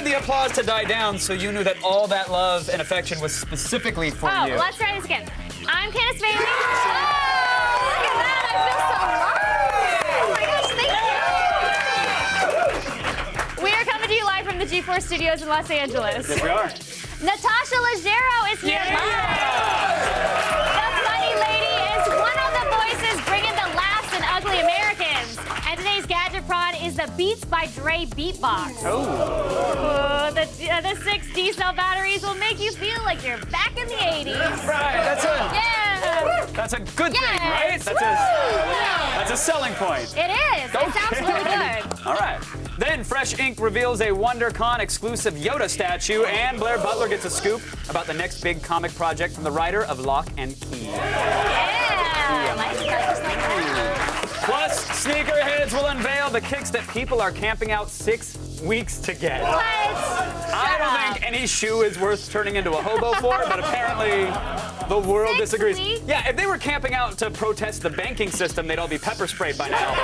The applause to die down, so you knew that all that love and affection was specifically for you. Oh, let's try this again. I'm Candace Bailey. Oh, look at that! I feel so loved. Oh my gosh, thank you. We are coming to you live from the G4 Studios in Los Angeles. Yes, we are. Natasha Leggero is here live. The funny lady is one of the voices bringing the laughs in Ugly Americans. And today's Gadget prod is the Beats by Dre Beatbox. Oh. The 6 D-cell batteries will make you feel like you're back in the 80s. Right, that's a good thing, right? That's a selling point. It is. Okay. It sounds really good. All right. Then Fresh Ink reveals a WonderCon exclusive Yoda statue, and Blair Butler gets a scoop about the next big comic project from the writer of Lock and Key. Yeah, like that, just like that. Plus, Sneakerheads will unveil the kicks that people are camping out 6 weeks to get. What? I don't think any shoe is worth turning into a hobo for, but apparently the world 6 disagrees. weeks? Yeah, if they were camping out to protest the banking system, they'd all be pepper sprayed by now.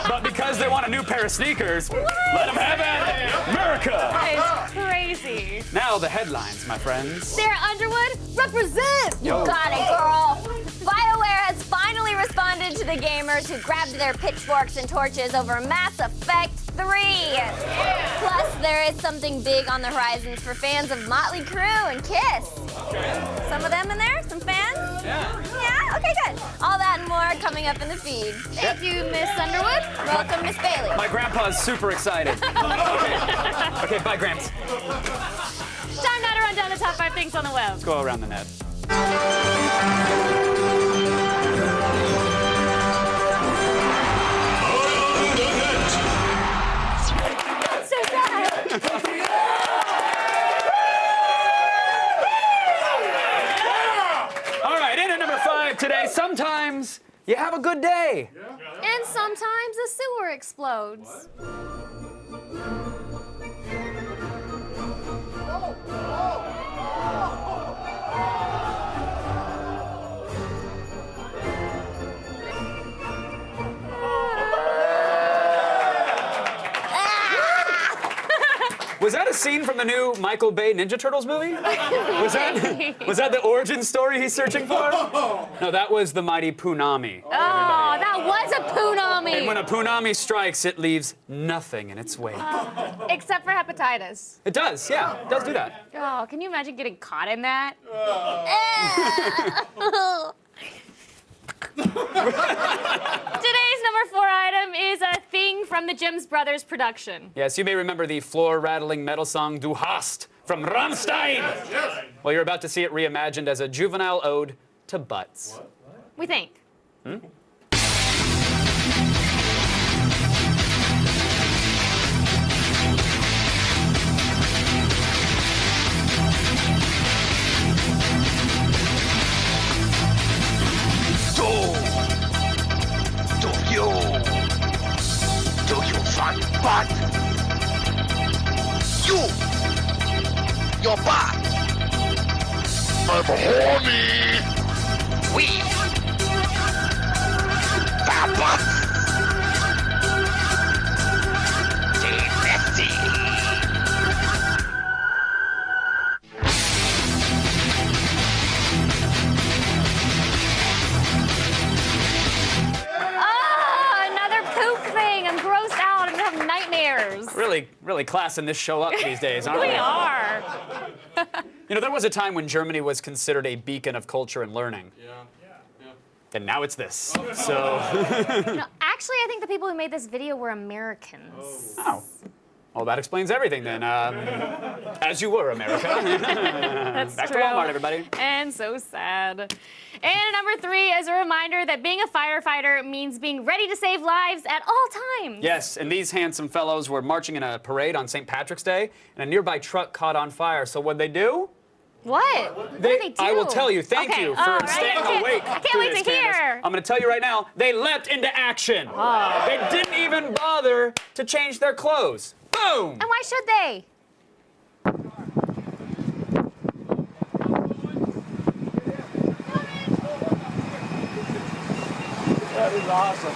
But because they want a new pair of sneakers, let them have it. America! That is crazy. Now the headlines, my friends. Sarah Underwood, represent! Yo. You got it, girl. BioWare has finally responded to the gamers who grabbed their pitchforks and torches over Mass Effect 3. Plus, there is something big on the horizons for fans of Motley Crue and Kiss. Some of them in there? Some fans? Yeah. Yeah? Okay, good. All that and more coming up in the feed. Thank you, Miss Underwood. Welcome, Miss Bailey. My grandpa's super excited. Okay, bye, Gramps. Time now to run down the top 5 things on the web. Let's go around the net. So sad. All right, in at number 5 today, sometimes you have a good day. And sometimes a sewer explodes. Was that a scene from the new Michael Bay Ninja Turtles movie? Was that the origin story he's searching for? No, that was the mighty Poonami. Oh, that was a punami. And when a Poonami strikes, it leaves nothing in its wake. Except for hepatitis. It does, yeah, it does do that. Oh, can you imagine getting caught in that? Today's number 4 item is a thing from the Gems Brothers production. Yes, you may remember the floor-rattling metal song Du Hast from Rammstein. Yes. Well, you're about to see it reimagined as a juvenile ode to butts. What? We think. Do you want butt? Your butt. I'm horny. We. The butt. Stay messy. Really classing this show up these days, aren't we? We are. You know, there was a time when Germany was considered a beacon of culture and learning. Yeah. And now it's this. So. No, actually, I think the people who made this video were Americans. Oh. Well, that explains everything then. As you were, America. That's Back true. to Walmart, everybody. And so sad. And number 3 is a reminder that being a firefighter means being ready to save lives at all times. Yes, and these handsome fellows were marching in a parade on St. Patrick's Day, and a nearby truck caught on fire. So what'd they do? What? What did they do? I will tell you. Thank you for staying awake. I can't wait to hear. I'm going to tell you right now. They leapt into action. Oh. They didn't even bother to change their clothes. Boom! And why should they? That is awesome.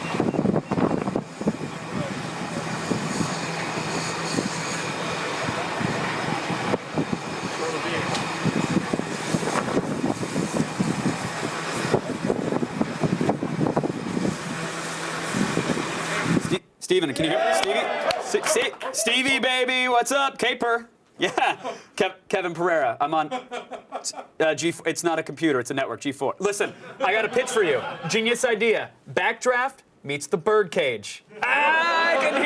Steven, can you hear me? Stevie, baby, what's up? Caper. Yeah. Kevin Pereira. I'm on G4. It's not a computer, it's a network, G4. Listen, I got a pitch for you. Genius idea. Backdraft meets the birdcage. I can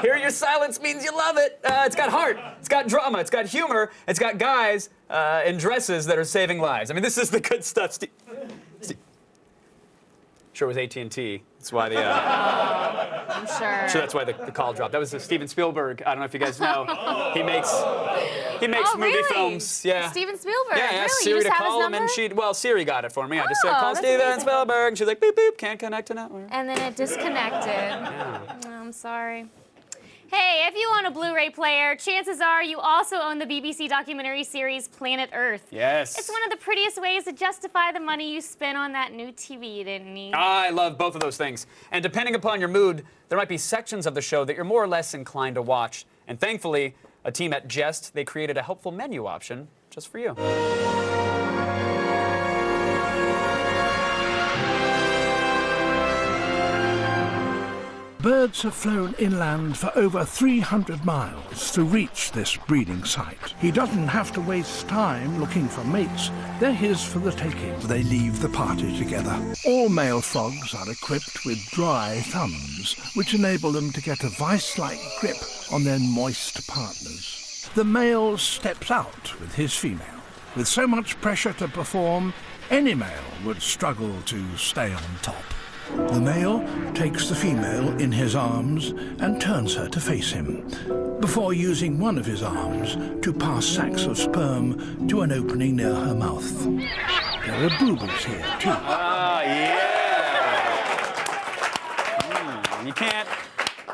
hear your silence means you love it. It's got heart, it's got drama, it's got humor, it's got guys in dresses that are saving lives. I mean, this is the good stuff. Sure it was AT&T. That's why the. I'm sure. Sure, that's why the call dropped. That was Steven Spielberg. I don't know if you guys know. He makes movie films. Yeah. Steven Spielberg. Yeah, I asked Really? Siri to call him, and Siri got it for me. I just said, call that's Steven amazing. Spielberg. And she's like, beep beep, can't connect to network. And then it disconnected. Yeah. Oh, I'm sorry. Hey, if you own a Blu-ray player, chances are you also own the BBC documentary series Planet Earth. Yes. It's one of the prettiest ways to justify the money you spent on that new TV you didn't need. I love both of those things. And depending upon your mood, there might be sections of the show that you're more or less inclined to watch. And thankfully, a team at Jest, they created a helpful menu option just for you. Birds have flown inland for over 300 miles to reach this breeding site. He doesn't have to waste time looking for mates. They're his for the taking. They leave the party together. All male frogs are equipped with dry thumbs, which enable them to get a vice-like grip on their moist partners. The male steps out with his female. With so much pressure to perform, any male would struggle to stay on top. The male takes the female in his arms and turns her to face him, before using one of his arms to pass sacs of sperm to an opening near her mouth. There are boobies here, too. Ah, yeah.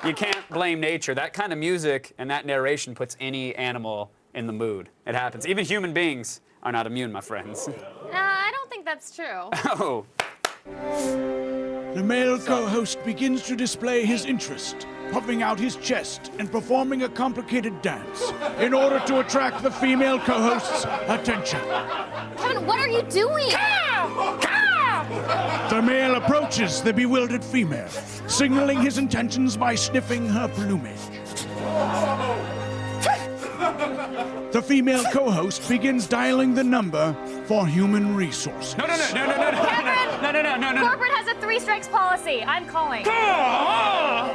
You can't blame nature. That kind of music and that narration puts any animal in the mood. It happens. Even human beings are not immune, my friends. I don't think that's true. Oh. The male co-host begins to display his interest, puffing out his chest and performing a complicated dance in order to attract the female co-host's attention. Kevin, what are you doing? The male approaches the bewildered female, signaling his intentions by sniffing her plumage. The female co-host begins dialing the number for human resources. No. Kevin! No. Corporate has a 3 strikes policy. I'm calling. Call.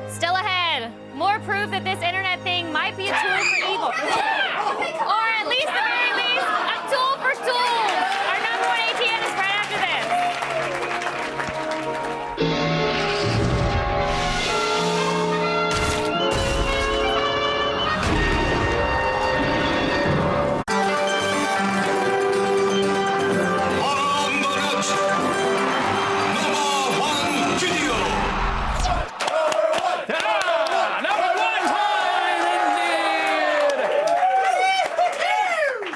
Still ahead. More proof that this internet thing might be a tool for evil. Or at least, the very least, a tool for tools. Our number 1 ATN is right after this.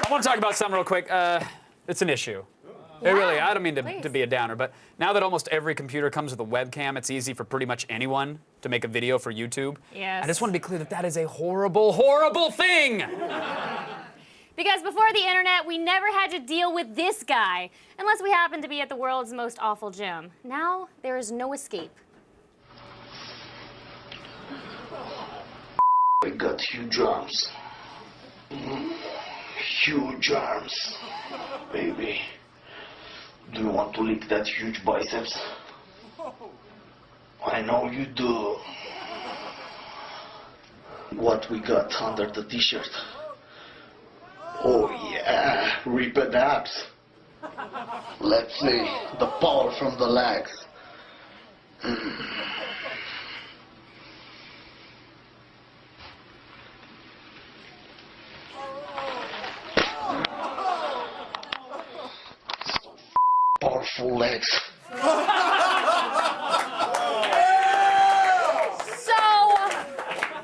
I want to talk about something real quick. It's an issue. It really, I don't mean to be a downer, but now that almost every computer comes with a webcam, it's easy for pretty much anyone to make a video for YouTube. Yes. I just want to be clear that that is a horrible, horrible thing. Because before the internet, we never had to deal with this guy, unless we happened to be at the world's most awful gym. Now, there is no escape. We got huge arms. Huge arms. Baby, do you want to lick that huge biceps? I know you do. What we got under the t-shirt? Oh yeah, ripped abs. Let's see, the power from the legs. full legs.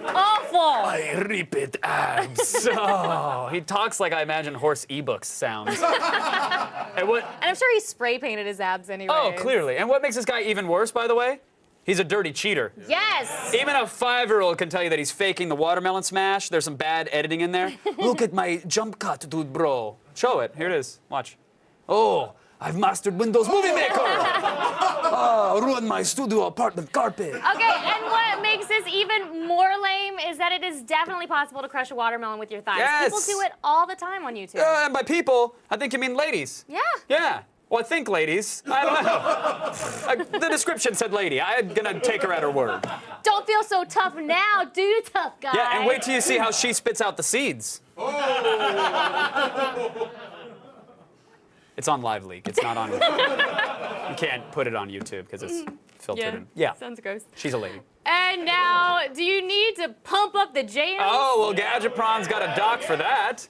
Awful. I rip it abs. Oh, he talks like I imagine horse ebooks sounds. And what? And I'm sure he spray painted his abs anyway. Oh, clearly. And what makes this guy even worse, by the way? He's a dirty cheater. Yes. Even a 5-year-old can tell you that he's faking the watermelon smash. There's some bad editing in there. Look at my jump cut, dude, bro. Show it. Here it is. Watch. Oh, I've mastered Windows Movie Maker. Ruined my studio apartment carpet. Okay, and what makes this even more lame is that it is definitely possible to crush a watermelon with your thighs. Yes. People do it all the time on YouTube. And by people, I think you mean ladies. Yeah. Yeah. Well, I think ladies. I don't know. The description said lady. I'm gonna take her at her word. Don't feel so tough now, do you, tough guy? Yeah, and wait till you see how she spits out the seeds. It's on Live Leak. It's not on. You can't put it on YouTube because it's filtered in. Yeah. Sounds gross. She's a lady. And now, do you need to pump up the jams? Oh, well, Gadget Prawn's got a doc for that.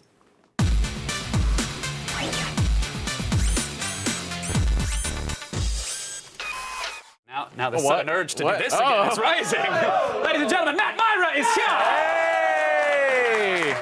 Now the sudden urge to do this again is rising. Ladies and gentlemen, Matt Myra is here. Hey!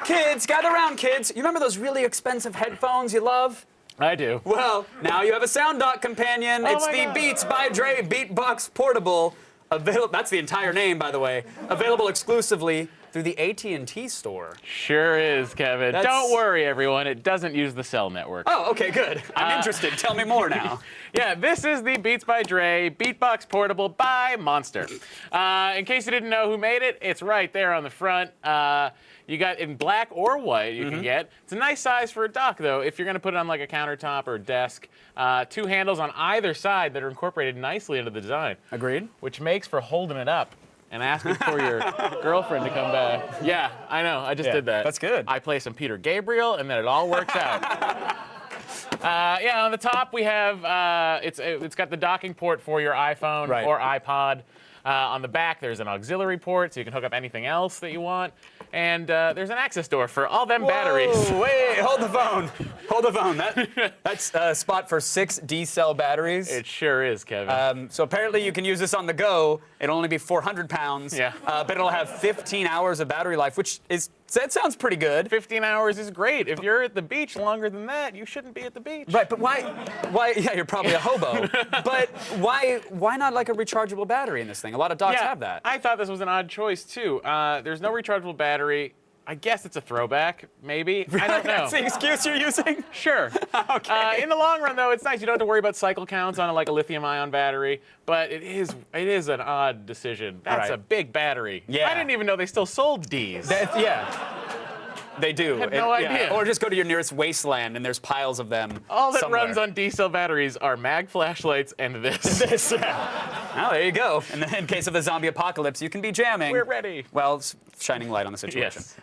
Kids, gather around, kids. You remember those really expensive headphones you love? I do. Well, now you have a sound dock companion. It's the Beats by Dre Beatbox Portable. That's the entire name, by the way. Available exclusively through the AT&T store. Sure is, Kevin. Don't worry, everyone. It doesn't use the cell network. Oh, okay, good. I'm interested. Tell me more now. Yeah, this is the Beats by Dre Beatbox Portable by Monster. In case you didn't know who made it, it's right there on the front. You got in black or white you can get. It's a nice size for a dock, though, if you're going to put it on like a countertop or a desk. 2 handles on either side that are incorporated nicely into the design. Agreed. Which makes for holding it up and asking for your girlfriend to come back. Yeah, I know. I just did that. That's good. I play some Peter Gabriel, and then it all works out. Yeah, on the top we have, it's got the docking port for your iPhone or iPod. On the back, there's an auxiliary port, so you can hook up anything else that you want. And there's an access door for all them batteries. Wait, hold the phone. Hold the phone. That's a spot for 6 D-cell batteries. It sure is, Kevin. So apparently you can use this on the go. It'll only be 400 pounds. Yeah. But it'll have 15 hours of battery life, which is, that sounds pretty good. 15 hours is great. If you're at the beach longer than that, you shouldn't be at the beach. Right, but why, yeah, you're probably a hobo. But why not like a rechargeable battery in this thing? A lot of docks have that. I thought this was an odd choice, too. There's no rechargeable battery. I guess it's a throwback, maybe. I don't know. That's the excuse you're using? Sure. Okay. In the long run, though, it's nice. You don't have to worry about cycle counts on like a lithium-ion battery, but it is an odd decision. That's a big battery. Yeah. I didn't even know they still sold Ds. Yeah. They do. I had no idea. Or just go to your nearest wasteland and there's piles of them. All that somewhere. runs on D-cell batteries are mag flashlights and this. Well, there you go. And then in case of the zombie apocalypse, you can be jamming. We're ready. Well, it's shining light on the situation. Yes.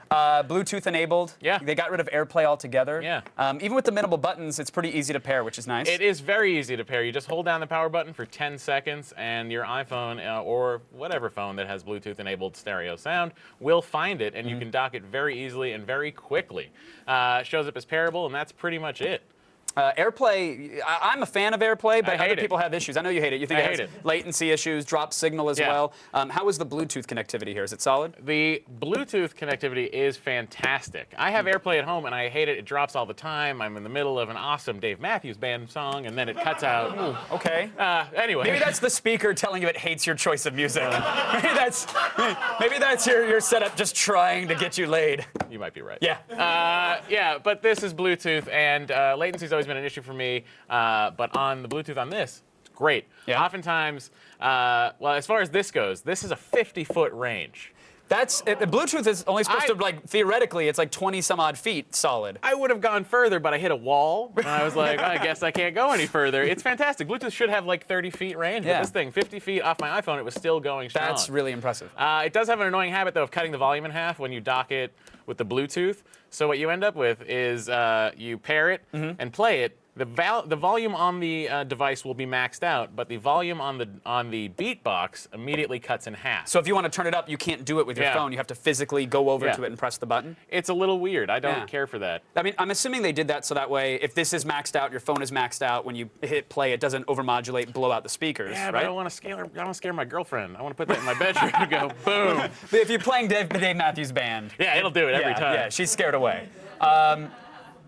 Bluetooth enabled. Yeah. They got rid of AirPlay altogether. Yeah. Even with the minimal buttons, it's pretty easy to pair, which is nice. It is very easy to pair. You just hold down the power button for 10 seconds, and your iPhone or whatever phone that has Bluetooth-enabled stereo sound will find it, and you can dock it very easily and very quickly. Shows up as pairable, and that's pretty much it. AirPlay, I'm a fan of AirPlay, but other hate people have issues. I know you hate it. You think it has latency issues, drop signal as well. How is the Bluetooth connectivity here? Is it solid? The Bluetooth connectivity is fantastic. I have AirPlay at home, and I hate it. It drops all the time. I'm in the middle of an awesome Dave Matthews Band song, and then it cuts out. Ooh, okay. Anyway. Maybe that's the speaker telling you it hates your choice of music. Maybe that's your setup just trying to get you laid. You might be right. Yeah. Yeah, but this is Bluetooth, and latency's always been an issue for me. But on the Bluetooth on this, it's great. Yeah. Oftentimes, well, as far as this goes, this is a 50-foot range. Bluetooth is only supposed to, like, theoretically, it's like 20 some odd feet solid. I would have gone further, but I hit a wall, and I was like, I guess I can't go any further. It's fantastic. Bluetooth should have like 30 feet range, but this thing, 50 feet off my iPhone, it was still going strong. That's really impressive. It does have an annoying habit, though, of cutting the volume in half when you dock it with the Bluetooth. So what you end up with is you pair it and play it, The volume on the device will be maxed out, but the volume on the Beatbox immediately cuts in half. So if you want to turn it up, you can't do it with your phone. You have to physically go over to it and press the button. It's a little weird. I don't care for that. I mean, I'm assuming they did that so that way, if this is maxed out, your phone is maxed out. When you hit play, it doesn't overmodulate and blow out the speakers. Yeah, right? but I don't want to scare her. I don't want to scare my girlfriend. I want to put that in my bedroom and go boom. But if you're playing Dave Matthews Band, yeah, it'll do it every time. Yeah, she's scared away.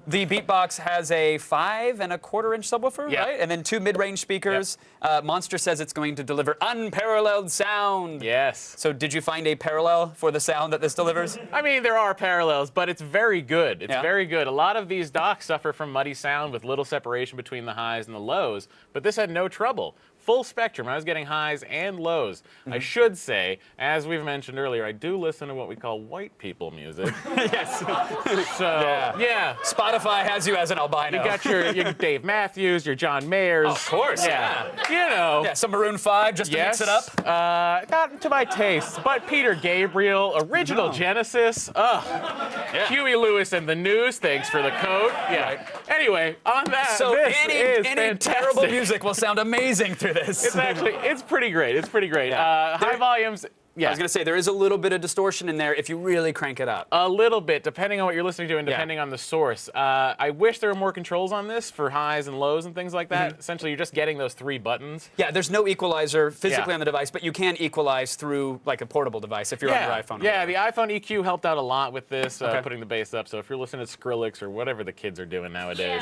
The Beatbox has a 5 1/4-inch subwoofer, right? And then 2 mid-range speakers. Monster says it's going to deliver unparalleled sound. Yes. So did you find a parallel for the sound that this delivers? I mean, there are parallels, but it's very good. It's very good. A lot of these docks suffer from muddy sound with little separation between the highs and the lows, but this had no trouble. Full spectrum. I was getting highs and lows. I should say, as we've mentioned earlier, I do listen to what we call white people music. Yes. So, yeah. Spotify has you as an albino. You got your Dave Matthews, your John Mayers. Of course, yeah. You know. Yeah, some Maroon 5 just to mix it up. Not to my taste, but Peter Gabriel, original Genesis. Huey Lewis and the News, thanks for the coat. Yeah. Right. Anyway, on that, So this is any fantastic. terrible music will sound amazing through this. It's pretty great. It's pretty great. High volumes. Yeah. I was going to say, there is a little bit of distortion in there if you really crank it up. A little bit, depending on what you're listening to and depending on the source. I wish there were more controls on this for highs and lows and things like that. Essentially, you're just getting those 3 buttons. Yeah, there's no equalizer physically on the device, but you can equalize through like a portable device if you're on your iPhone. Yeah, the iPhone EQ helped out a lot with this, putting the bass up. So if you're listening to Skrillex or whatever the kids are doing nowadays,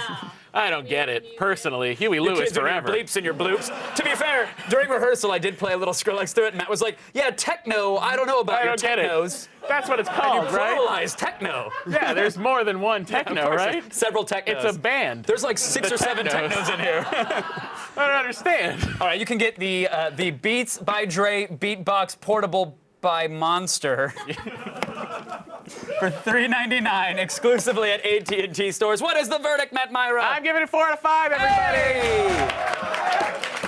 I don't get it, personally. Huey Lewis forever. Your bleeps and your bloops. To be fair, during rehearsal, I did play a little Skrillex through it, and Matt was like, yeah, techno, I don't know about I your don't get technos. it. That's what it's called, right? Pluralize techno. Yeah, there's more than one techno, right? Several technos. It's a band. There's like 6 or 7 technos in here. I don't understand. All right, you can get the Beats by Dre Beatbox Portable by Monster for $3.99 exclusively at AT&T stores. What is the verdict, Matt Myra? I'm giving it 4 out of 5, everybody. Hey!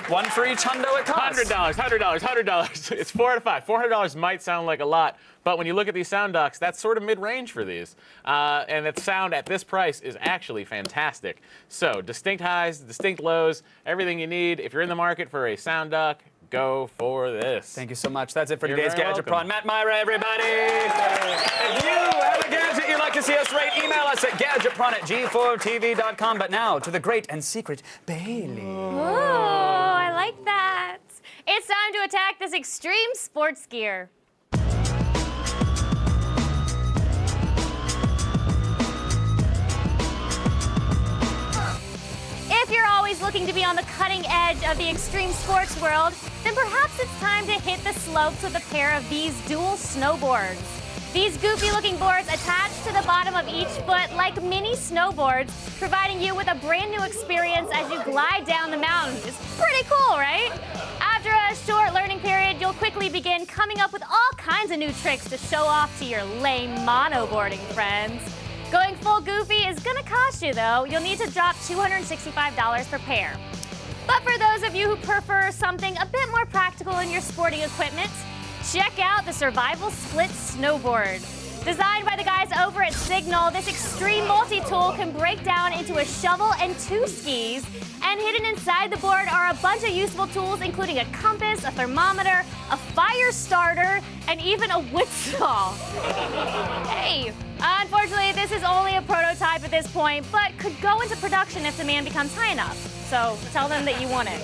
One for each hundo it costs. $100. It's 4 out of 5. $400 might sound like a lot, but when you look at these sound docks, that's sort of mid-range for these. And that sound at this price is actually fantastic. So distinct highs, distinct lows, everything you need. If you're in the market for a sound dock, go for this. Thank you so much. That's it for You're today's very Gadget welcome. Prawn. Matt Myra, everybody. If you have a gadget you'd like to see us rate, email us at gadgetprawn@g4tv.com. But now to the great and secret Bailey. Ooh, I like that. It's time to attack this extreme sports gear. If you're always looking to be on the cutting edge of the extreme sports world, then perhaps it's time to hit the slopes with a pair of these dual snowboards. These goofy-looking boards attach to the bottom of each foot like mini snowboards, providing you with a brand new experience as you glide down the mountain. It's pretty cool, right? After a short learning period, you'll quickly begin coming up with all kinds of new tricks to show off to your lame monoboarding friends. Going full goofy is gonna cost you, though. You'll need to drop $265 per pair. But for those of you who prefer something a bit more practical in your sporting equipment, check out the Survival Split Snowboard. Designed by the guys over at Signal, this extreme multi-tool can break down into a shovel and 2 skis, and hidden inside the board are a bunch of useful tools, including a compass, a thermometer, a fire starter, and even a wood saw. Hey, unfortunately, this is only a prototype at this point, but could go into production if demand becomes high enough. So tell them that you want it.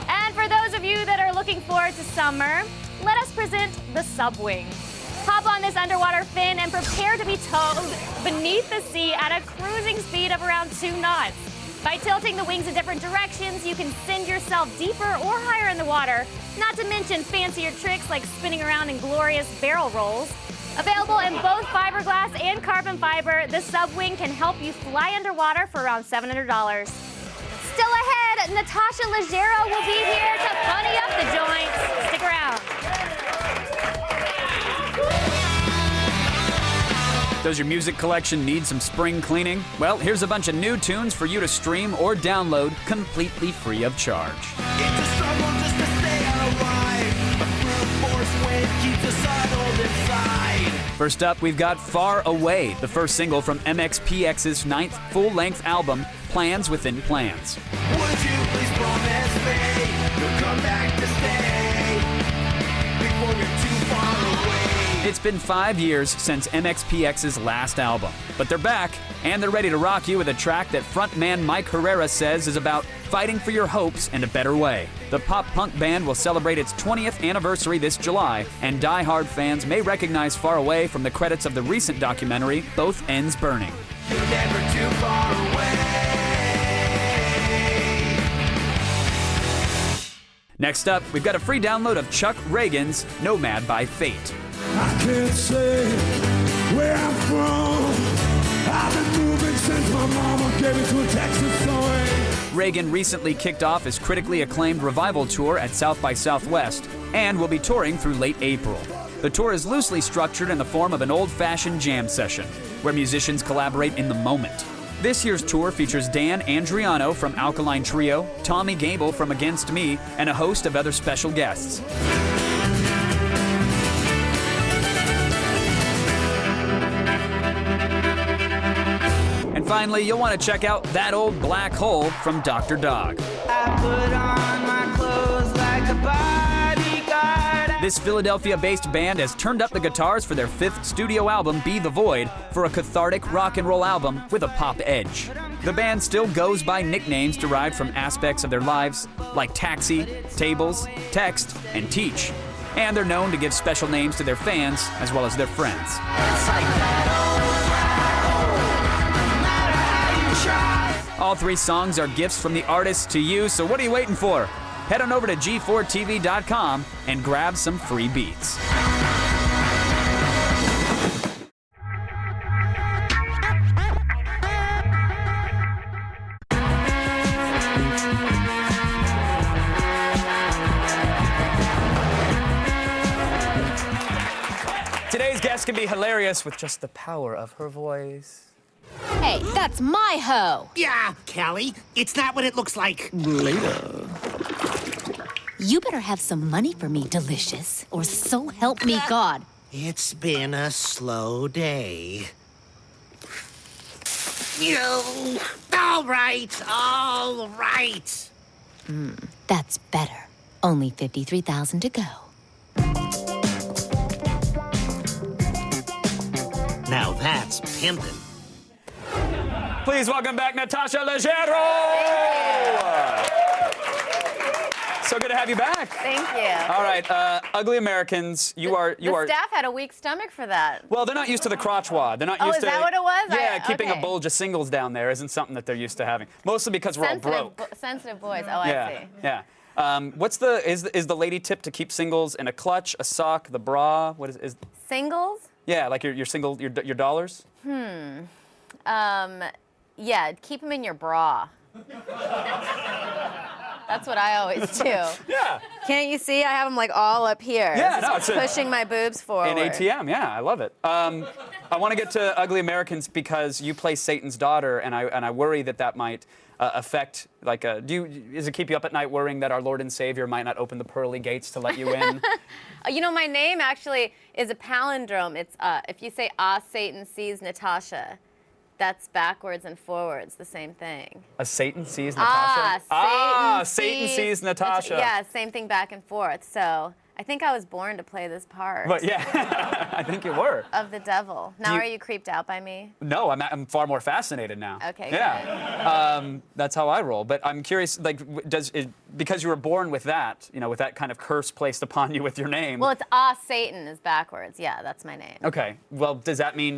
And for those of you that are looking forward to summer, let us present the Subwing. Hop on this underwater fin and prepare to be towed beneath the sea at a cruising speed of around 2 knots. By tilting the wings in different directions, you can send yourself deeper or higher in the water, not to mention fancier tricks like spinning around in glorious barrel rolls. Available in both fiberglass and carbon fiber, the Subwing can help you fly underwater for around $700. Still ahead, Natasha Leggero will be here to funny up the joints. Stick around. Does your music collection need some spring cleaning? Well, here's a bunch of new tunes for you to stream or download completely free of charge. It's a struggle just to stay alive. A brute force wind keeps us huddled inside. First up, we've got Far Away, the first single from MXPX's 9th full-length album, Plans Within Plans. Would you please promise me you'll come back to stay before you're too far away? It's been 5 years since MXPX's last album, but they're back, and they're ready to rock you with a track that frontman Mike Herrera says is about fighting for your hopes in a better way. The pop-punk band will celebrate its 20th anniversary this July, and die-hard fans may recognize Far Away from the credits of the recent documentary, Both Ends Burning. You're never too far away. Next up, we've got a free download of Chuck Reagan's Nomad by Fate. I can't say where I'm from. I've been moving since my mama gave me to a Texas story. Reagan recently kicked off his critically acclaimed revival tour at South by Southwest and will be touring through late April. The tour is loosely structured in the form of an old-fashioned jam session, where musicians collaborate in the moment. This year's tour features Dan Andriano from Alkaline Trio, Tommy Gable from Against Me, and a host of other special guests. And finally, you'll want to check out That Old Black Hole from Dr. Dog. I put on my clothes like a bodyguard. This Philadelphia-based band has turned up the guitars for their 5th studio album, Be the Void, for a cathartic rock and roll album with a pop edge. The band still goes by nicknames derived from aspects of their lives, like Taxi, Tables, Text, and Teach. And they're known to give special names to their fans as well as their friends. It's like that old black hole, no matter how you try. All 3 songs are gifts from the artist to you, so what are you waiting for? Head on over to g4tv.com and grab some free beats. Today's guest can be hilarious with just the power of her voice. Hey, that's my hoe. Yeah, Callie, it's not what it looks like. You better have some money for me, Delicious, or so help me God. It's been a slow day. All right, all right. That's better. Only 53,000 to go. Now that's pimpin'. Please welcome back Natasha Leggero! So good to have you back. Thank you. All right, Ugly Americans, The staff had a weak stomach for that. Well, they're not used to the crotch wad. They're not used is to. that what it was? Yeah, keeping okay. a bulge of singles down there isn't something that they're used to having. Mostly because we're all broke. Sensitive boys. Oh, I see. Yeah. Is the lady tip to keep singles in a clutch, a sock, the bra? What is Singles? Yeah, like your single your dollars? Yeah, keep them in your bra. That's what I always do. Yeah. Can't you see? I have them like all up here. Yeah, no, it's pushing my boobs forward. An ATM, yeah, I love it. I want to get to Ugly Americans because you play Satan's daughter, and I worry that might affect, like, does it keep you up at night worrying that our Lord and Savior might not open the pearly gates to let you in? You know, my name actually is a palindrome. It's if you say Satan sees Natasha, that's backwards and forwards, the same thing. A Satan sees Natasha? Satan sees Natasha. Yeah, same thing back and forth. So I think I was born to play this part. But yeah, I think you were. Of the devil. Now, are you creeped out by me? No, I'm far more fascinated now. Okay, yeah. That's how I roll. But I'm curious, like, because you were born with that, with that kind of curse placed upon you with your name. Well, it's Satan is backwards. Yeah, that's my name. Okay. Well, does that mean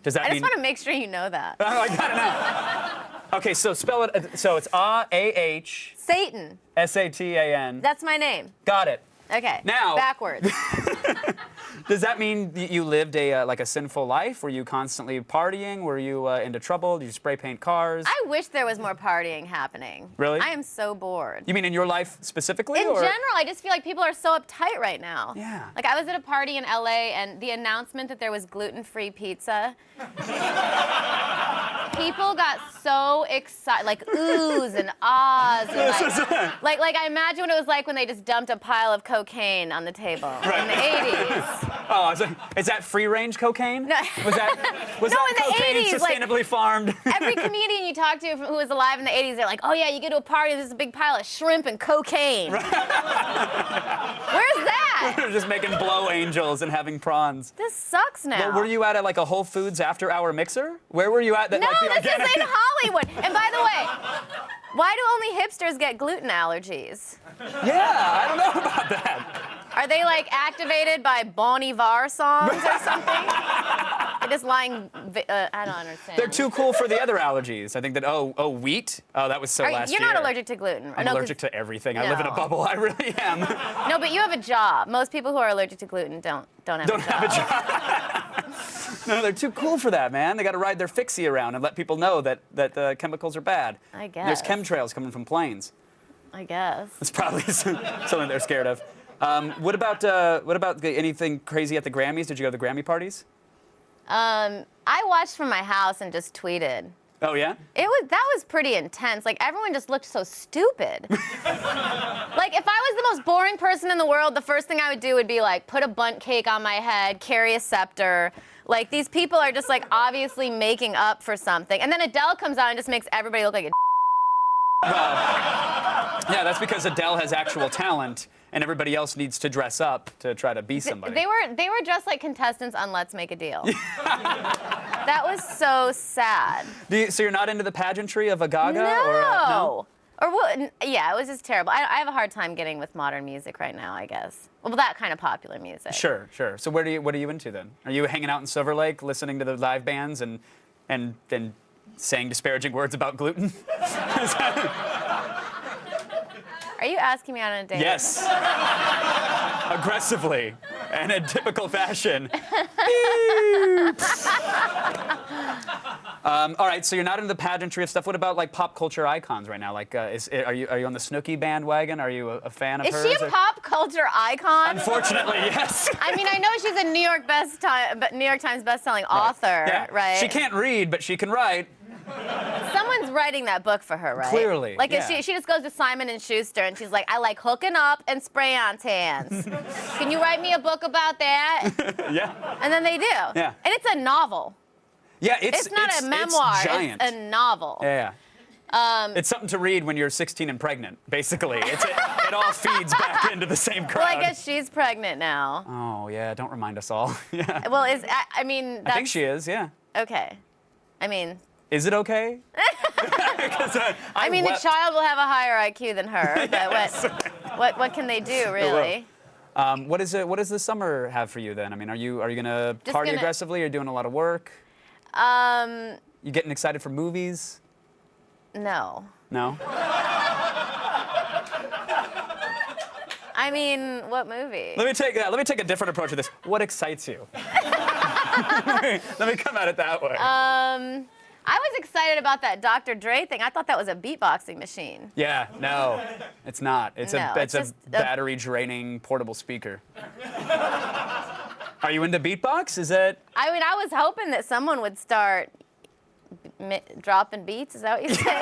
I just want to make sure you know that. I gotta know. Okay, so spell it. So it's A-H. Satan. S-A-T-A-N. That's my name. Got it. Okay. Now. Backwards. Does that mean you lived a sinful life? Were you constantly partying? Were you into trouble? Did you spray paint cars? I wish there was more partying happening. Really? I am so bored. You mean in your life specifically? In general, I just feel like people are so uptight right now. Yeah. Like, I was at a party in LA, and the announcement that there was gluten-free pizza. People got so excited, like oohs and ahs. And like I imagine what it was like when they just dumped a pile of cocaine on the table in the 80s. Oh, I was like, is that free-range cocaine? No. Was that No, that in the cocaine 80s, like- sustainably farmed? Every comedian you talk to who was alive in the 80s, they're like, oh yeah, you go to a party, there's a big pile of shrimp and cocaine. Where's that? They're just making blow angels and having prawns. This sucks now. Well, were you at like a Whole Foods after-hour mixer? Where were you at? That, No, like, the this organic- is in Hollywood. And by the way, why do only hipsters get gluten allergies? Yeah, I don't know about that. Are they like activated by Bon Iver songs or something? They're just lying. I don't understand. They're too cool for the other allergies. I think that wheat. Oh, that was so last You're year. not allergic to gluten. I'm No, allergic 'cause- to everything. I live in a No. bubble. I really am. No, but you have a job. Most people who are allergic to gluten don't have Don't a job. have a job. No, they're too cool for that, man. They got to ride their fixie around and let people know that the chemicals are bad. I guess. There's chemtrails coming from planes. I guess. It's probably something they're scared of. What about anything crazy at the Grammys? Did you go to the Grammy parties? I watched from my house and just tweeted. Oh yeah. That was pretty intense. Like everyone just looked so stupid. Like if I was the most boring person in the world, the first thing I would do would be like put a bundt cake on my head, carry a scepter. Like these people are just like obviously making up for something. And then Adele comes out and just makes everybody look like a Yeah, that's because Adele has actual talent, and everybody else needs to dress up to try to be somebody. They were dressed like contestants on Let's Make a Deal. That was so sad. So you're not into the pageantry of a Gaga? No. Or, no? Or what? Yeah, it was just terrible. I have a hard time getting with modern music right now, I guess. Well, that kind of popular music. Sure. So what are you into then? Are you hanging out in Silver Lake, listening to the live bands, and then saying disparaging words about gluten? Are you asking me out on a date? Yes. Aggressively and in typical fashion. All right, so you're not into the pageantry of stuff. What about like pop culture icons right now? Like, are you on the Snooki bandwagon? Are you a fan of hers? Is she a pop culture icon? Unfortunately, yes. I mean, I know she's a New York Times bestselling author, Yeah. right? She can't read, but she can write. Someone's writing that book for her, right? Clearly, Like, yeah. she just goes to Simon & Schuster and she's like, I like hooking up and spray-on tans. Can you write me a book about that? Yeah. And then they do. Yeah. And it's a novel. Yeah, It's not a memoir. It's giant. It's a novel. Yeah. It's something to read when you're 16 and pregnant, basically. It all feeds back into the same crowd. Well, I guess she's pregnant now. Oh, yeah, don't remind us all. Yeah. Well, I mean, that's... I think she is, yeah. Okay. I mean... Is it okay? I mean, the child will have a higher IQ than her, but what can they do, really? What does the summer have for you then? I mean, are you gonna party aggressively? Are you doing a lot of work? You getting excited for movies? No. No? I mean, what movie? Let me take a different approach to this. What excites you? Let me come at it that way. I was excited about that Dr. Dre thing. I thought that was a beatboxing machine. Yeah, no, it's not. It's No, a it's just a- battery draining portable speaker. Are you into beatbox? Is it? I mean, I was hoping that someone would start dropping beats. Is that what you said?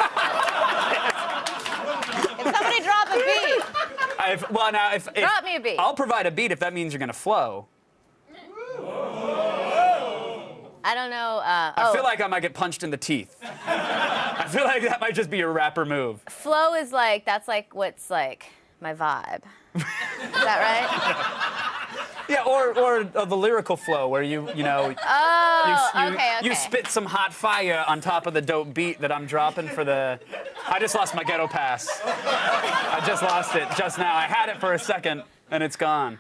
If somebody drop a beat. Drop me a beat. I'll provide a beat if that means you're gonna flow. I don't know. I feel like I might get punched in the teeth. I feel like that might just be a rapper move. Flow is like, that's like what's like my vibe. Is that right? Yeah, or the lyrical flow where you know. Oh, okay. You spit some hot fire on top of the dope beat that I'm dropping for the. I just lost my ghetto pass. I just lost it just now. I had it for a second and it's gone.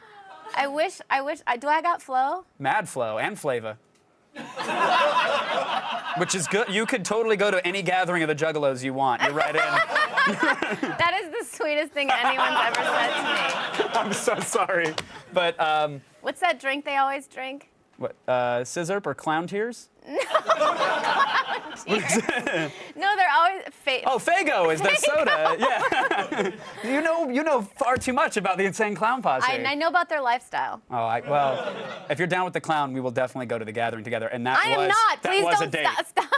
I wish. Do I got flow? Mad flow and flavor. Which is good. You could totally go to any gathering of the Juggalos you want. You're right in. That is the sweetest thing anyone's ever said to me. I'm so sorry, but What's that drink they always drink? what? Scissor or clown tears? No, they're always Oh, Faygo is the soda. Yeah. you know far too much about the Insane Clown Posse. I know about their lifestyle. Oh, well, if you're down with the clown, we will definitely go to the gathering together. And that I am was not. that Please was don't a date. stop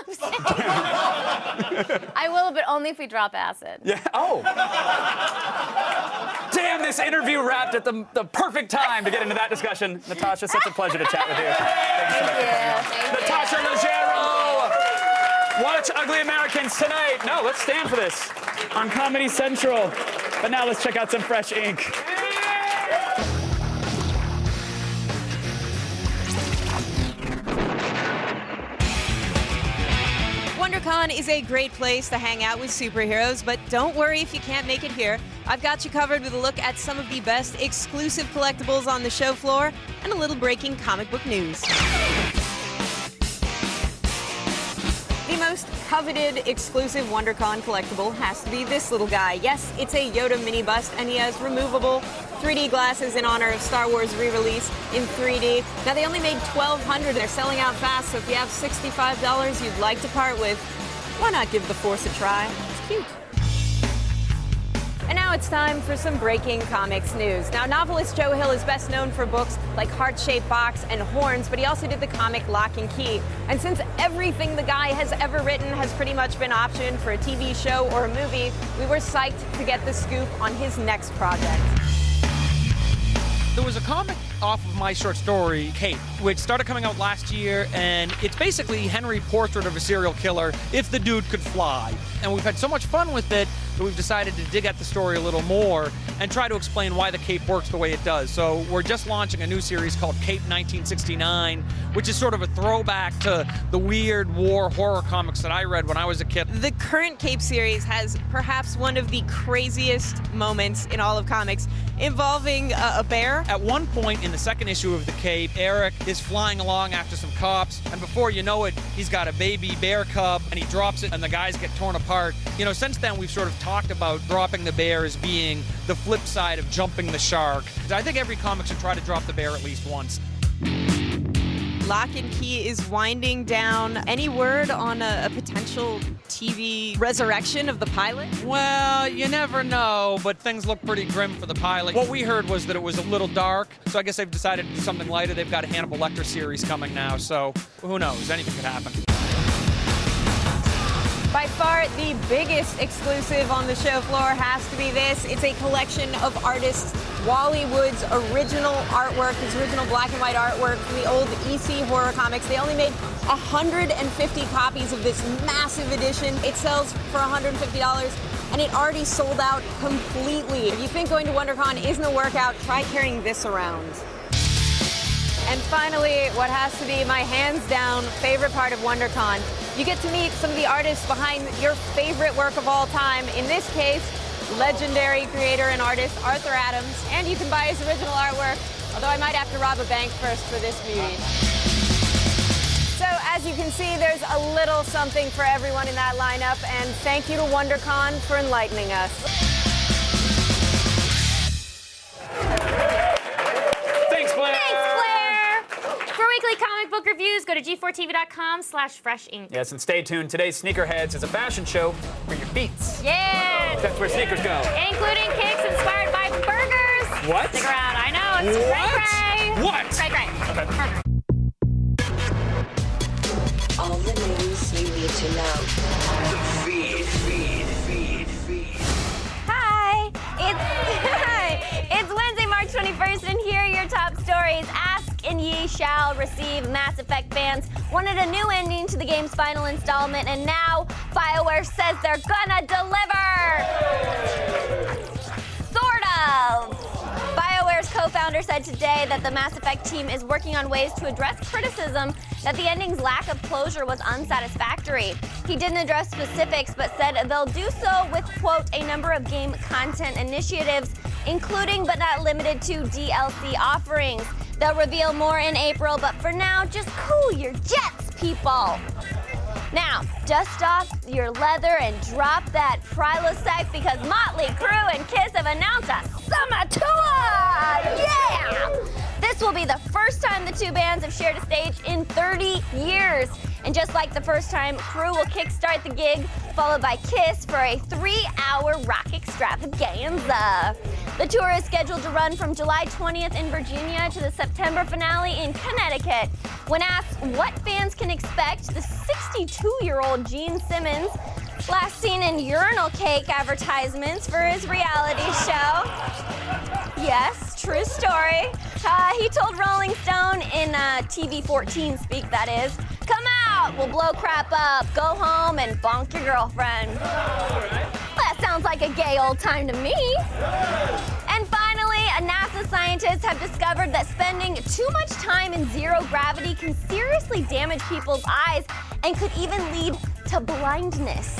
I will, but only if we drop acid. Yeah. Oh. Damn, this interview wrapped at the perfect time to get into that discussion. Natasha, such a pleasure to chat with you. Thank you. Natasha Leggero. Watch Ugly Americans tonight. No, let's stand for this on Comedy Central. But now let's check out some fresh ink. WonderCon is a great place to hang out with superheroes, but don't worry if you can't make it here. I've got you covered with a look at some of the best exclusive collectibles on the show floor and a little breaking comic book news. The most coveted exclusive WonderCon collectible has to be this little guy. Yes, it's a Yoda mini bust, and he has removable 3D glasses in honor of Star Wars re-release in 3D. Now, they only made 1,200. They're selling out fast, so if you have $65 you'd like to part with, why not give the Force a try? It's cute. And now it's time for some breaking comics news. Now, novelist Joe Hill is best known for books like Heart-Shaped Box and Horns, but he also did the comic Lock and Key. And since everything the guy has ever written has pretty much been optioned for a TV show or a movie, we were psyched to get the scoop on his next project. There was a comic off of my short story, Kate, which started coming out last year, and it's basically Henry Portrait of a Serial Killer if the dude could fly. And we've had so much fun with it that we've decided to dig at the story a little more and try to explain why the cape works the way it does. So we're just launching a new series called Cape 1969, which is sort of a throwback to the weird war horror comics that I read when I was a kid. The current Cape series has perhaps one of the craziest moments in all of comics involving a bear. At one point in the second issue of the Cape, Eric is flying along after some cops, and before you know it, he's got a baby bear cub, and he drops it, and the guys get torn apart. You know, since then, we've sort of talked about dropping the bear as being the flip side of jumping the shark. I think every comic should try to drop the bear at least once. Lock and Key is winding down. Any word on a potential TV resurrection of the pilot? Well, you never know, but things look pretty grim for the pilot. What we heard was that it was a little dark, so I guess they've decided to do something lighter. They've got a Hannibal Lecter series coming now, so who knows? Anything could happen. By far, the biggest exclusive on the show floor has to be this. It's a collection of artist Wally Wood's original artwork, his original black and white artwork from the old EC horror comics. They only made 150 copies of this massive edition. It sells for $150, and it already sold out completely. If you think going to WonderCon isn't a workout, try carrying this around. And finally, what has to be my hands-down favorite part of WonderCon, you get to meet some of the artists behind your favorite work of all time. In this case, legendary creator and artist Arthur Adams, and you can buy his original artwork, although I might have to rob a bank first for this beauty. So as you can see, there's a little something for everyone in that lineup, and thank you to WonderCon for enlightening us. Thanks, Blair. For weekly comic book reviews, go to g4tv.com/freshink. Yes, and stay tuned. Today's Sneakerheads is a fashion show for your feet. Yes! That's where sneakers go. Including kicks inspired by burgers. What? Stick around. I know, it's cray-cray. What? Cray-cray. Okay. All the news you need to know. Feed. Hi! It's Wednesday, March 21st, and here are your top stories. Ask and ye shall receive. Mass Effect fans wanted a new ending to the game's final installment, and now BioWare says they're gonna deliver! Sort of! BioWare's co-founder said today that the Mass Effect team is working on ways to address criticism that the ending's lack of closure was unsatisfactory. He didn't address specifics, but said they'll do so with, quote, a number of game content initiatives, including but not limited to DLC offerings. They'll reveal more in April, but for now, just cool your jets, people. Now, dust off your leather and drop that Prilosec because Motley Crue and Kiss have announced a summer tour! Yeah! This will be the first time the two bands have shared a stage in 30 years. And just like the first time, Crue will kickstart the gig, followed by Kiss for a 3-hour rock extravaganza. The tour is scheduled to run from July 20th in Virginia to the September finale in Connecticut. When asked what fans can expect, the 62-year-old Gene Simmons, last seen in urinal cake advertisements for his reality show. Yes, true story. He told Rolling Stone in TV 14 speak, that is, "Come out, we'll blow crap up, go home and bonk your girlfriend." That sounds like a gay old time to me. And finally, NASA scientists have discovered that spending too much time in zero gravity can seriously damage people's eyes and could even lead to blindness.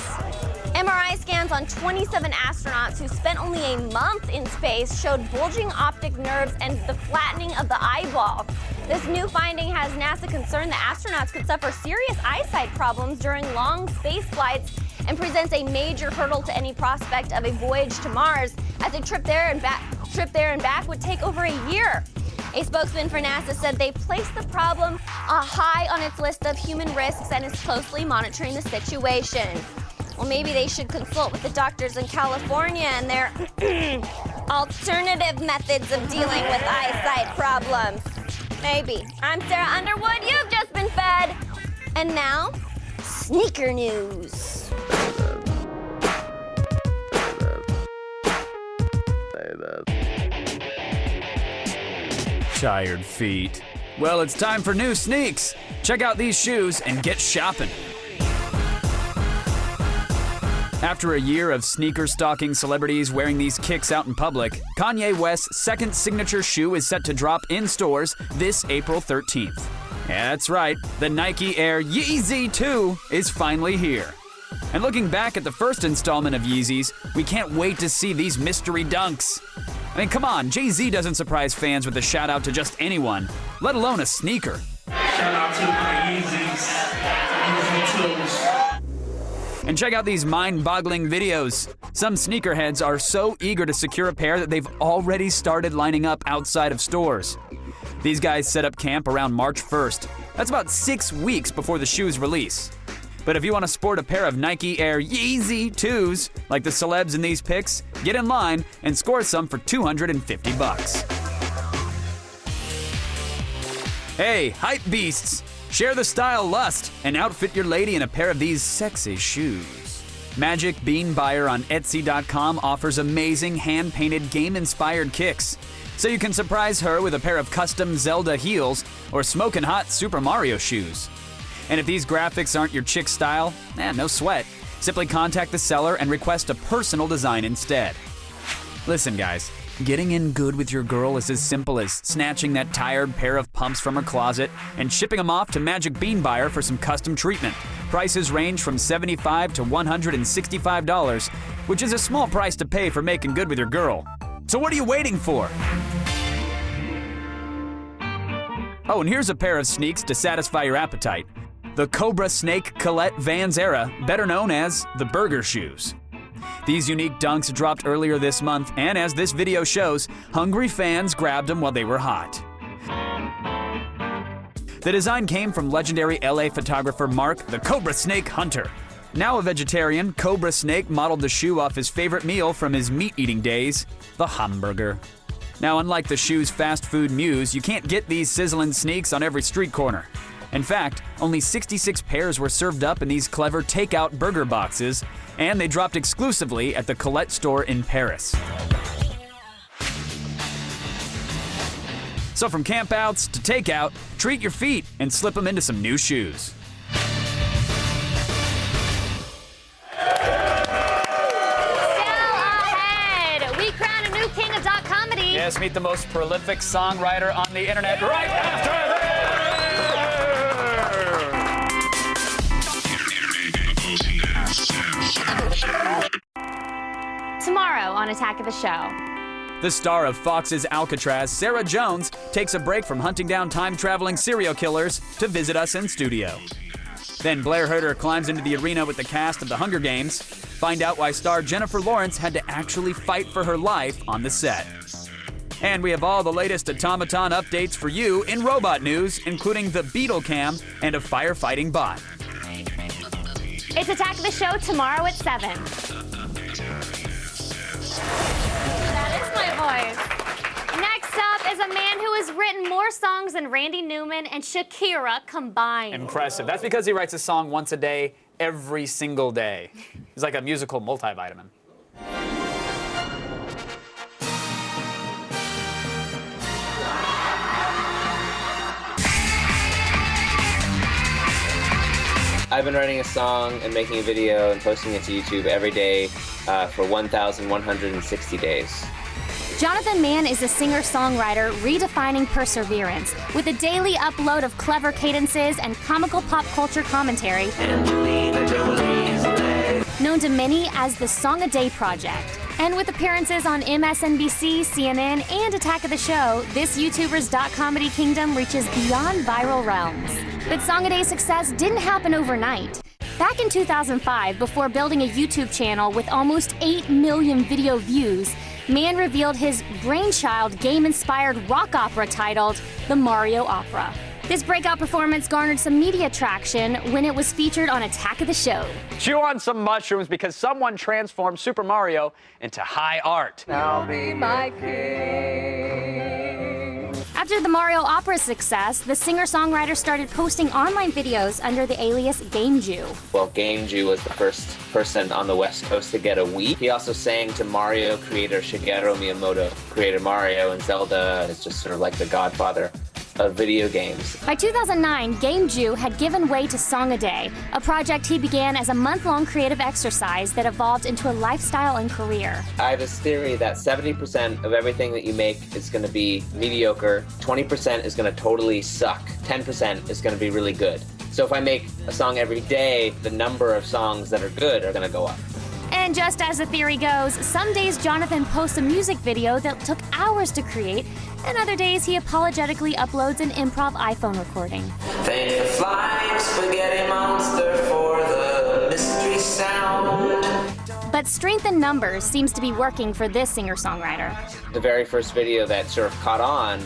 MRI scans on 27 astronauts who spent only a month in space showed bulging optic nerves and the flattening of the eyeball. This new finding has NASA concerned that astronauts could suffer serious eyesight problems during long space flights and presents a major hurdle to any prospect of a voyage to Mars, as a trip there and back would take over a year. A spokesman for NASA said they placed the problem high on its list of human risks and is closely monitoring the situation. Well, maybe they should consult with the doctors in California and their alternative methods of dealing with eyesight problems. Maybe. I'm Sarah Underwood. You've just been fed. And now, sneaker news. Tired feet. Well, it's time for new sneaks. Check out these shoes and get shopping. After a year of sneaker stalking celebrities wearing these kicks out in public, Kanye West's second signature shoe is set to drop in stores this April 13th. Yeah, that's right, the Nike Air Yeezy 2 is finally here. And looking back at the first installment of Yeezys, we can't wait to see these mystery dunks. I mean, come on, Jay-Z doesn't surprise fans with a shout out to just anyone, let alone a sneaker. Shout out to my Yeezys, Yeezy 2s. And check out these mind-boggling videos. Some sneakerheads are so eager to secure a pair that they've already started lining up outside of stores. These guys set up camp around March 1st. That's about 6 weeks before the shoe's release. But if you want to sport a pair of Nike Air Yeezy 2s, like the celebs in these pics, get in line and score some for $250. Hey, hype beasts! Share the style lust and outfit your lady in a pair of these sexy shoes. Magic Bean Buyer on Etsy.com offers amazing hand-painted game-inspired kicks, so you can surprise her with a pair of custom Zelda heels or smoking hot Super Mario shoes. And if these graphics aren't your chick style, no sweat. Simply contact the seller and request a personal design instead. Listen, guys. Getting in good with your girl is as simple as snatching that tired pair of pumps from her closet and shipping them off to Magic Bean Buyer for some custom treatment. Prices range from $75 to $165, which is a small price to pay for making good with your girl. So what are you waiting for? Oh, and here's a pair of sneaks to satisfy your appetite. The Cobra Snake Colette Vans Era, better known as the Burger Shoes. These unique dunks dropped earlier this month, and as this video shows, hungry fans grabbed them while they were hot. The design came from legendary LA photographer Mark the Cobra Snake Hunter. Now a vegetarian, Cobra Snake modeled the shoe off his favorite meal from his meat-eating days, the hamburger. Now, unlike the shoe's fast food muse, you can't get these sizzling sneaks on every street corner. In fact, only 66 pairs were served up in these clever takeout burger boxes, and they dropped exclusively at the Colette store in Paris. So from campouts to takeout, treat your feet and slip them into some new shoes. Yes, meet the most prolific songwriter on the internet right after this! Tomorrow on Attack of the Show. The star of Fox's Alcatraz, Sarah Jones, takes a break from hunting down time-traveling serial killers to visit us in studio. Then Blair Herter climbs into the arena with the cast of The Hunger Games. Find out why star Jennifer Lawrence had to actually fight for her life on the set. And we have all the latest automaton updates for you in robot news, including the Beetle Cam and a firefighting bot. It's Attack of the Show tomorrow at 7. That is my voice. Next up is a man who has written more songs than Randy Newman and Shakira combined. Impressive. That's because he writes a song once a day, every single day. He's like a musical multivitamin. I've been writing a song and making a video and posting it to YouTube every day for 1,160 days. Jonathan Mann is a singer-songwriter redefining perseverance with a daily upload of clever cadences and comical pop culture commentary, known to many as the Song a Day Project. And with appearances on MSNBC, CNN, and Attack of the Show, this YouTuber's dot-comedy kingdom reaches beyond viral realms. But Song a Day's success didn't happen overnight. Back in 2005, before building a YouTube channel with almost 8 million video views, Mann revealed his brainchild game-inspired rock opera titled The Mario Opera. This breakout performance garnered some media traction when it was featured on Attack of the Show. Chew on some mushrooms because someone transformed Super Mario into high art. Now be my king. After the Mario Opera's success, the singer-songwriter started posting online videos under the alias Game Jew. Well, Game Jew was the first person on the West Coast to get a Wii. He also sang to Mario creator Shigeru Miyamoto, created Mario, and Zelda is just sort of like the godfather of video games. By 2009, Game Jew had given way to Song a Day, a project he began as a month-long creative exercise that evolved into a lifestyle and career. I have this theory that 70% of everything that you make is going to be mediocre, 20% is going to totally suck, 10% is going to be really good. So if I make a song every day, the number of songs that are good are going to go up. And just as the theory goes, some days Jonathan posts a music video that took hours to create, and other days he apologetically uploads an improv iPhone recording. Thank the flying spaghetti monster for the mystery sound. But strength in numbers seems to be working for this singer-songwriter. The very first video that sort of caught on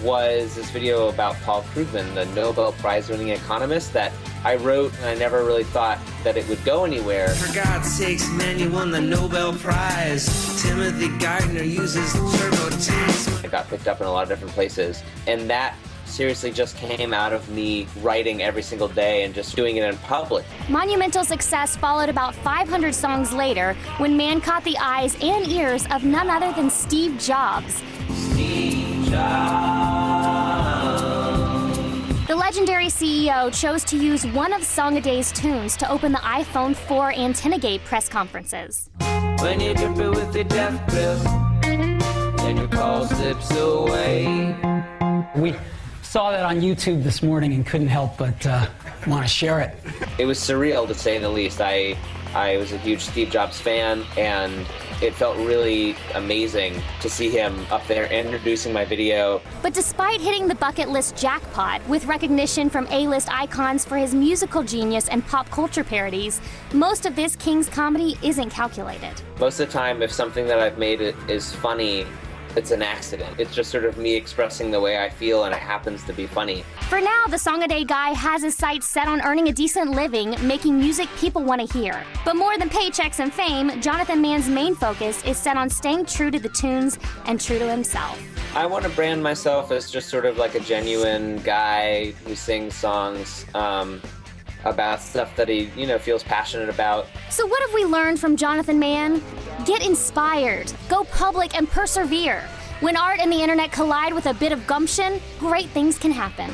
was this video about Paul Krugman, the Nobel Prize-winning economist that I wrote, and I never really thought that it would go anywhere. For God's sakes, man, you won the Nobel Prize. Timothy Gardner uses TurboTax. It got picked up in a lot of different places, and that seriously just came out of me writing every single day and just doing it in public. Monumental success followed about 500 songs later when Mann caught the eyes and ears of none other than Steve Jobs. Steve Jobs. The legendary CEO chose to use one of Song a Day's tunes to open the iPhone 4 AntennaGate press conferences. When you dip it with your death grip, and your call slips away. We saw that on YouTube this morning and couldn't help but want to share it. It was surreal, to say the least. I was a huge Steve Jobs fan, and it felt really amazing to see him up there introducing my video. But despite hitting the bucket list jackpot with recognition from A-list icons for his musical genius and pop culture parodies, most of this King's comedy isn't calculated. Most of the time, if something that I've made is funny, it's an accident. It's just sort of me expressing the way I feel, and it happens to be funny. For now, the Song a Day guy has his sights set on earning a decent living, making music people want to hear. But more than paychecks and fame, Jonathan Mann's main focus is set on staying true to the tunes and true to himself. I want to brand myself as just sort of like a genuine guy who sings songs about stuff that he, feels passionate about. So what have we learned from Jonathan Mann? Get inspired, go public, and persevere. When art and the internet collide with a bit of gumption, great things can happen.